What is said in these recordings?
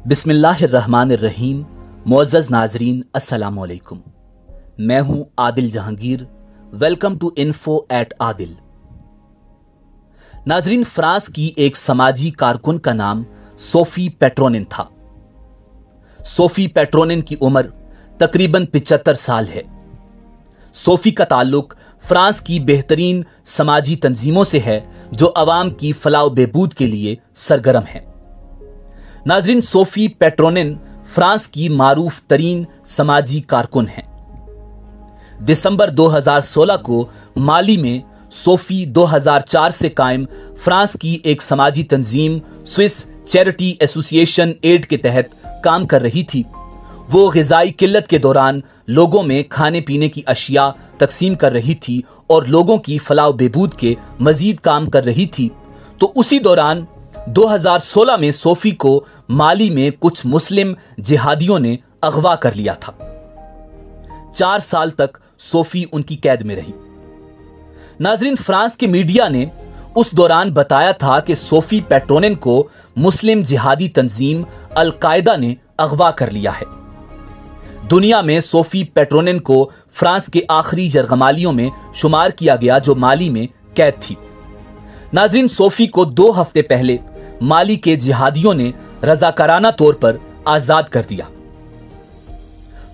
बिस्मिल्लाहिर्रहमानिर्रहीम। मुअज़्ज़ज़ नाज़रीन, अस्सलाम वालेकुम। मैं हूं Adil Jahangir. Welcome to info at Adil. नाज़रीन, फ्रांस की एक समाजी कारकुन का नाम सोफी पेट्रोनिन था। सोफी पेट्रोनिन की उम्र तकरीबन 75 साल है। सोफी का ताल्लुक फ्रांस की बेहतरीन समाजी तंजीमों से है जो अवाम की फलाह बहबूद के लिए सरगर्म है। नाज़रीन, सोफी पेट्रोनिन फ्रांस की मारूफ तरीन समाजी कारकुन हैं। दिसंबर 2016 को माली में सोफी 2004 से कायम फ्रांस की एक समाजी तंजीम स्विस चैरिटी एसोसिएशन एड के तहत काम कर रही थी। वो ग़िज़ाई किल्लत के दौरान लोगों में खाने पीने की अशिया तकसीम कर रही थी और लोगों की फलाह बहबूद के मजीद काम कर रही थी। तो उसी दौरान 2016 में सोफी को माली में कुछ मुस्लिम जिहादियों ने अगवा कर लिया था। 4 साल तक सोफी उनकी कैद में रही। नाज़रीन, फ्रांस के मीडिया ने उस दौरान बताया था कि सोफी पेट्रोनिन को मुस्लिम जिहादी तंजीम अल कायदा ने अगवा कर लिया है। दुनिया में सोफी पेट्रोनिन को फ्रांस के आखिरी यरगमालियों में शुमार किया गया जो माली में कैद थी। नाज़रीन, सोफी को 2 हफ्ते पहले माली के जिहादियों ने रजाकाराना तौर पर आजाद कर दिया।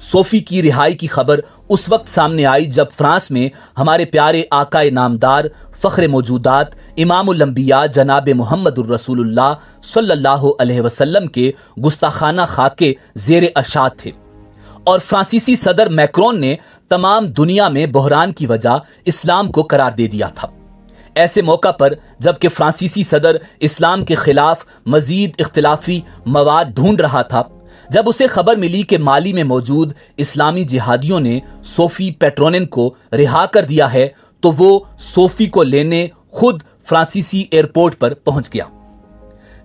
सोफी की रिहाई की खबर उस वक्त सामने आई जब फ्रांस में हमारे प्यारे आकाए नामदार फख्र मौजूदात इमामुल अंबिया जनाब मुहम्मदुर रसूलुल्लाह सल्लल्लाहु अलैहि वसल्लम के गुस्ताखाना खाके ज़ेर अशात थे और फ्रांसीसी सदर मैक्रोन ने तमाम दुनिया में बहरान की वजह इस्लाम को करार दे दिया था। ऐसे मौका पर जबकि फ्रांसीसी सदर इस्लाम के खिलाफ मजीद इख्तिलाफी मवाद ढूंढ रहा था, जब उसे खबर मिली कि माली में मौजूद इस्लामी जिहादियों ने सोफी पेट्रोनिन को रिहा कर दिया है, तो वो सोफी को लेने खुद फ्रांसीसी एयरपोर्ट पर पहुंच गया।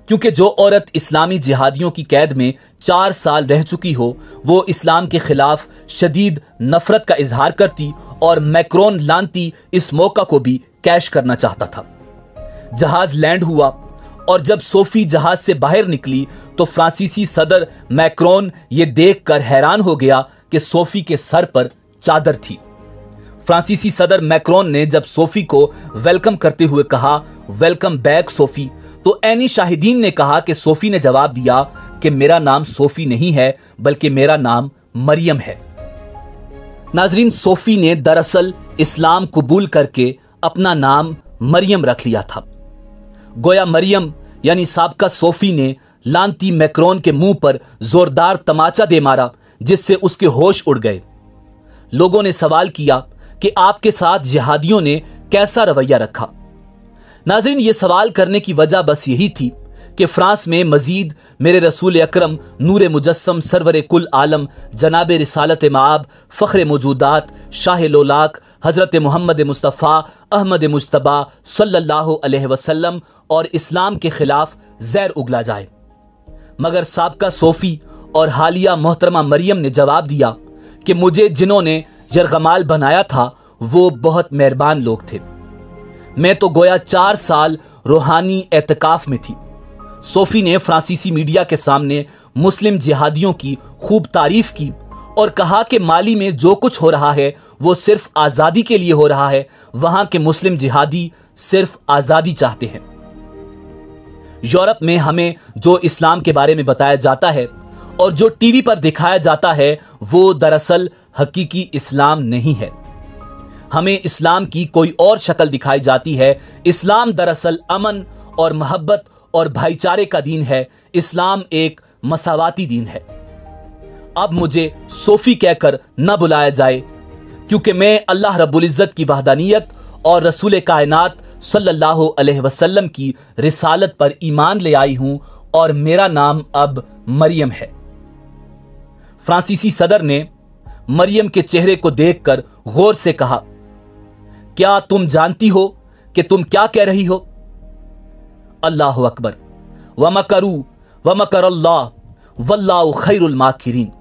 क्योंकि जो औरत इस्लामी जिहादियों की कैद में 4 साल रह चुकी हो, वो इस्लाम के खिलाफ शदीद नफरत का इजहार करती और मैक्रोन लानती इस मौका को भी कैश करना चाहता था। जहाज लैंड हुआ और जब सोफी जहाज से बाहर निकली तो फ्रांसीसी सदर मैक्रोन ये देखकर हैरान हो गया कि सोफी के सर पर चादर थी। फ्रांसीसी सदर मैक्रोन ने जब सोफी को वेलकम करते हुए कहा, वेलकम बैक सोफी, तो ऐनी शाहिदीन ने कहा कि सोफी ने जवाब दिया कि मेरा नाम सोफी नहीं है बल्कि मेरा नाम मरियम है। नाजरीन, सोफी ने दरअसल इस्लाम कबूल करके अपना नाम मरियम रख लिया था। गोया मरियम यानी साबका सोफी ने लानती मैक्रोन के मुंह पर जोरदार तमाचा दे मारा जिससे उसके होश उड़ गए। लोगों ने सवाल किया कि आपके साथ जिहादियों ने कैसा रवैया रखा। नाज़रीन, ये सवाल करने की वजह बस यही थी कि फ्रांस में मजीद मेरे रसूल अकरम नूर मुजस्सम सरवर कुल आलम जनाब रिसालत माब फ़ख्र मौजूदात शाह लोलाक हज़रत मोहम्मद मुस्तफ़ा अहमद मुज्तबा सल्लल्लाहु अलैहि वसल्लम और इस्लाम के खिलाफ ज़हर उगला जाए। मगर साबका सोफ़ी और हालिया मोहतरमा मरियम ने जवाब दिया कि मुझे जिन्होंने यरगमाल बनाया था वो बहुत मेहरबान लोग थे। मैं तो गोया 4 साल रूहानी एतकाफ में थी। सोफी ने फ्रांसीसी मीडिया के सामने मुस्लिम जिहादियों की खूब तारीफ की और कहा कि माली में जो कुछ हो रहा है वो सिर्फ आज़ादी के लिए हो रहा है। वहां के मुस्लिम जिहादी सिर्फ आज़ादी चाहते हैं। यूरोप में हमें जो इस्लाम के बारे में बताया जाता है और जो टीवी पर दिखाया जाता है वो दरअसल हकीकी इस्लाम नहीं है। हमें इस्लाम की कोई और शक्ल दिखाई जाती है। इस्लाम दरअसल अमन और मोहब्बत और भाईचारे का दीन है। इस्लाम एक मसावाती दीन है। अब मुझे सोफी कहकर न बुलाया जाए क्योंकि मैं अल्लाह रब्बुल इज़्ज़त की वहदानियत और रसूल कायनात सल्लल्लाहु अलैहि वसल्लम की रिसालत पर ईमान ले आई हूं और मेरा नाम अब मरियम है। फ्रांसीसी सदर ने मरियम के चेहरे को देखकर गौर से कहा, क्या तुम जानती हो कि तुम क्या कह रही हो? अल्लाहु अकबर। वमकरू वमकरल्लाह वल्लाहु खैरुल माकिरीन।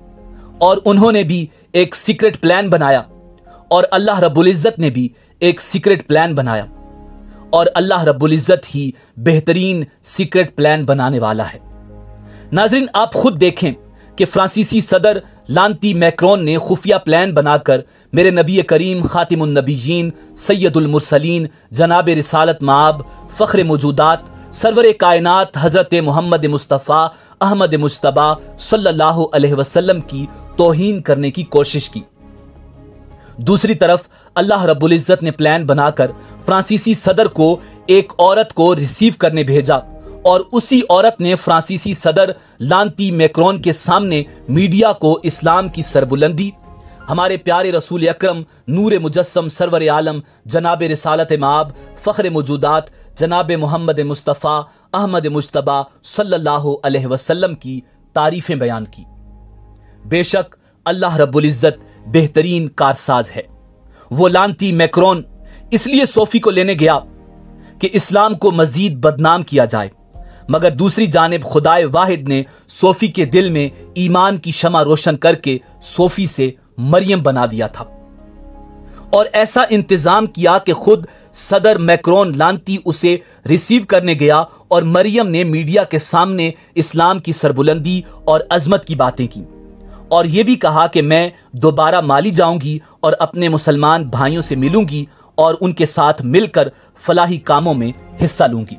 और उन्होंने भी एक सीक्रेट प्लान बनाया और अल्लाह रब्बुल इज़्ज़त ने भी एक सीक्रेट प्लान बनाया और अल्लाह रब्बुल इज़्ज़त ही बेहतरीन सीक्रेट प्लान बनाने वाला है। नाजरीन, आप खुद देखें कि फ्रांसीसी सदर लांती मैक्रोन ने खुफिया प्लान बनाकर मेरे नबी करीम खातिमुन नबीयीन सैयदुल मुरसलीन जनाब रिसालत माब फ़ख्र मौजूदात सरवर कायनात हज़रत मोहम्मद मुस्तफ़ा अहमद मुज्तबा सल्लल्लाहु अलैहि वसल्लम की तौहीन करने की कोशिश की। दूसरी तरफ अल्लाह रब्बुल इज़्ज़त ने प्लान बनाकर फ्रांसीसी सदर को एक औरत को रिसीव करने भेजा और उसी औरत ने फ्रांसीसी सदर लांती मैक्रोन के सामने मीडिया को इस्लाम की सरबुलंदी, हमारे प्यारे रसूल अकरम नूर मुजस्सम सरवर आलम जनाब रिसालत माब फ़ख्र मौजूदात जनाब मोहम्मद मुस्तफ़ा अहमद मुज्तबा सल्लल्लाहु अलैहि वसल्लम की तारीफ़ें बयान की। बेशक अल्लाह रब्बुल इज़्ज़त बेहतरीन कारसाज है। वो लांती मैक्रोन इसलिए सोफी को लेने गया कि इस्लाम को मजीद बदनाम किया जाए, मगर दूसरी जानिब खुदाए वाहिद ने सोफी के दिल में ईमान की शमा रोशन करके सोफी से मरियम बना दिया था और ऐसा इंतजाम किया कि खुद सदर मैक्रोन लांती उसे रिसीव करने गया और मरियम ने मीडिया के सामने इस्लाम की सरबुलंदी और अजमत की बातें की और यह भी कहा कि मैं दोबारा माली जाऊंगी और अपने मुसलमान भाइयों से मिलूंगी और उनके साथ मिलकर फलाही कामों में हिस्सा लूंगी।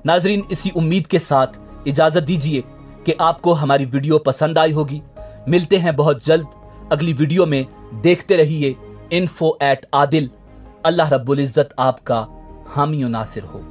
नाजरीन, इसी उम्मीद के साथ इजाजत दीजिए कि आपको हमारी वीडियो पसंद आई होगी। मिलते हैं बहुत जल्द अगली वीडियो में। देखते रहिए info@adil। अल्लाह रब्बुल इज़्ज़त आपका हामी नासिर हो।